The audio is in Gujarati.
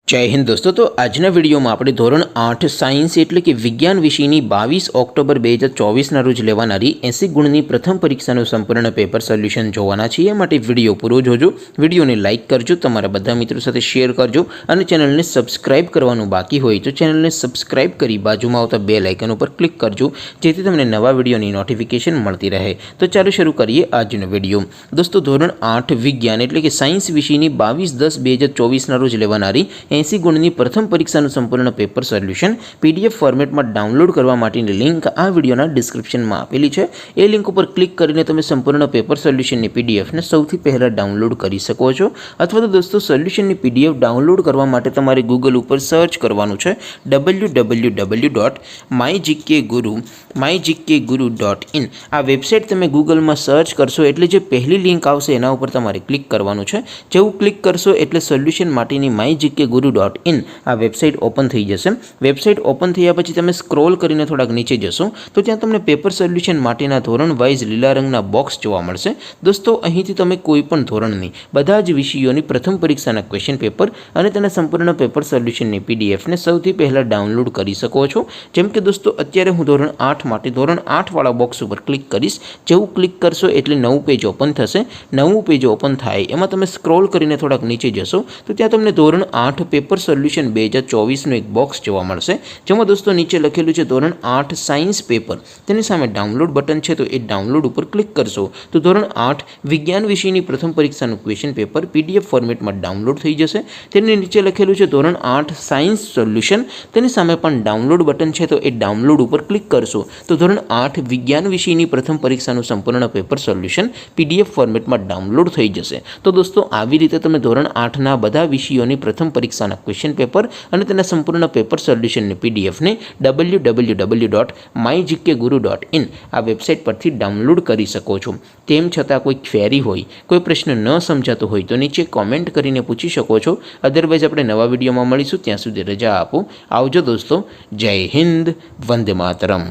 जय हिंद दोस्तों। तो आज वीडियो में આપણે ધોરણ 8 સાયન્સ એટલે કે વિજ્ઞાન વિષયની 22 ઓક્ટોબર 2024 રોજ લેવાનારી 80 ગુણની પ્રથમ પરીક્ષાનું સંપૂર્ણ પેપર સોલ્યુશન જોવાના છીએ। માટે વિડિયો પૂરો જોજો, વિડિયોને લાઇક કરજો, તમારા બધા મિત્રો સાથે શેર કરજો અને ચેનલને સબસ્ક્રાઇબ કરવાનું બાકી હોય તો ચેનલને સબસ્ક્રાઇબ કરી બાજુમાં આવતા બેલ આઇકન ઉપર ક્લિક કરજો જેથી તમને નવા વિડિયોની નોટિફિકેશન મળતી રહે। તો ચાલો શરૂ કરીએ આજનો વિડિયો। દોસ્તો ધોરણ 8 વિજ્ઞાન એટલે કે સાયન્સ વિષયની 22/10/2024 રોજ લેવાનારી 80 ગુણની પ્રથમ પરીક્ષાનું સંપૂર્ણ પેપર સોલ્યુશન પીડીએફ ફોર્મેટમાં ડાઉનલોડ કરવા માટેની લિંક આ વિડીયોના ડિસ્ક્રિપ્શનમાં આપેલી છે। એ લિંક ઉપર ક્લિક કરીને તમે સંપૂર્ણ પેપર સોલ્યુશનની પીડીએફને સૌથી પહેલાં ડાઉનલોડ કરી શકો છો। અથવા તો દોસ્તો સોલ્યુશનની પીડીએફ ડાઉનલોડ કરવા માટે તમારે ગૂગલ ઉપર સર્ચ કરવાનું છે www.mygkguru.in। આ વેબસાઇટ તમે ગૂગલમાં સર્ચ કરશો એટલે જે પહેલી લિંક આવશે એના ઉપર તમારે ક્લિક કરવાનું છે। જેવું ક્લિક કરશો એટલે સોલ્યુશન માટેની mygkguru.in આ વેબસાઇટ ઓપન થઈ જશે। વેબસાઇટ ઓપન થયા પછી તમે સ્ક્રોલ કરીને થોડાક નીચે જશો તો ત્યાં તમને પેપર સોલ્યુશન માટેના ધોરણ વાઇઝ લીલા રંગના બોક્સ જોવા મળશે। દોસ્તો અહીંથી તમે કોઈ પણ ધોરણની બધા જ વિષયોની પ્રથમ પરીક્ષાના ક્વેશ્ચન પેપર અને તેના સંપૂર્ણ પેપર સોલ્યુશનની પીડીએફને સૌથી પહેલાં ડાઉનલોડ કરી શકો છો। જેમ કે દોસ્તો અત્યારે હું ધોરણ 8 માટે ધોરણ 8 વાળા બોક્સ ઉપર ક્લિક કરીશ। જેવું ક્લિક કરશો એટલે નવું પેજ ઓપન થશે। નવું પેજ ઓપન થાય એમાં તમે સ્ક્રોલ કરીને થોડાક નીચે જશો તો ત્યાં તમને ધોરણ 8 પેપર સોલ્યુશન 2024નું એક બોક્સ જોવા મળશે જેમાં દોસ્તો નીચે લખેલું છે ધોરણ 8 સાયન્સ પેપર। તેની સામે ડાઉનલોડ બટન છે તો એ ડાઉનલોડ ઉપર ક્લિક કરશો તો ધોરણ 8 વિજ્ઞાન વિષયની પ્રથમ પરીક્ષાનું ક્વેશ્ચન પેપર પીડીએફ ફોર્મેટમાં ડાઉનલોડ થઈ જશે। તેની નીચે લખેલું છે ધોરણ 8 સાયન્સ સોલ્યુશન। તેની સામે પણ ડાઉનલોડ બટન છે તો એ ડાઉનલોડ ઉપર ક્લિક કરશો તો ધોરણ 8 વિજ્ઞાન વિષયની પ્રથમ પરીક્ષાનું સંપૂર્ણ પેપર સોલ્યુશન પીડીએફ ફોર્મેટમાં ડાઉનલોડ થઈ જશે। તો દોસ્તો આવી રીતે તમે ધોરણ 8ના બધા વિષયોની પ્રથમ પરીક્ષાના ક્વેશ્ચન પેપર અને તેના સંપૂર્ણ પેપર સોલ્યુશનની પીડીએફને www.mygkguru.in આ વેબસાઇટ પરથી ડાઉનલોડ કરી શકો છો। તેમ છતાં કોઈ ક્વેરી હોય, કોઈ પ્રશ્ન ન સમજાતો હોય તો નીચે કોમેન્ટ કરીને પૂછી શકો છો। અધરવાઇઝ આપણે નવા વિડીયોમાં મળીશું, ત્યાં સુધી રજા આપો। આવજો દોસ્તો। જય હિન્દ, વંદે માતરમ।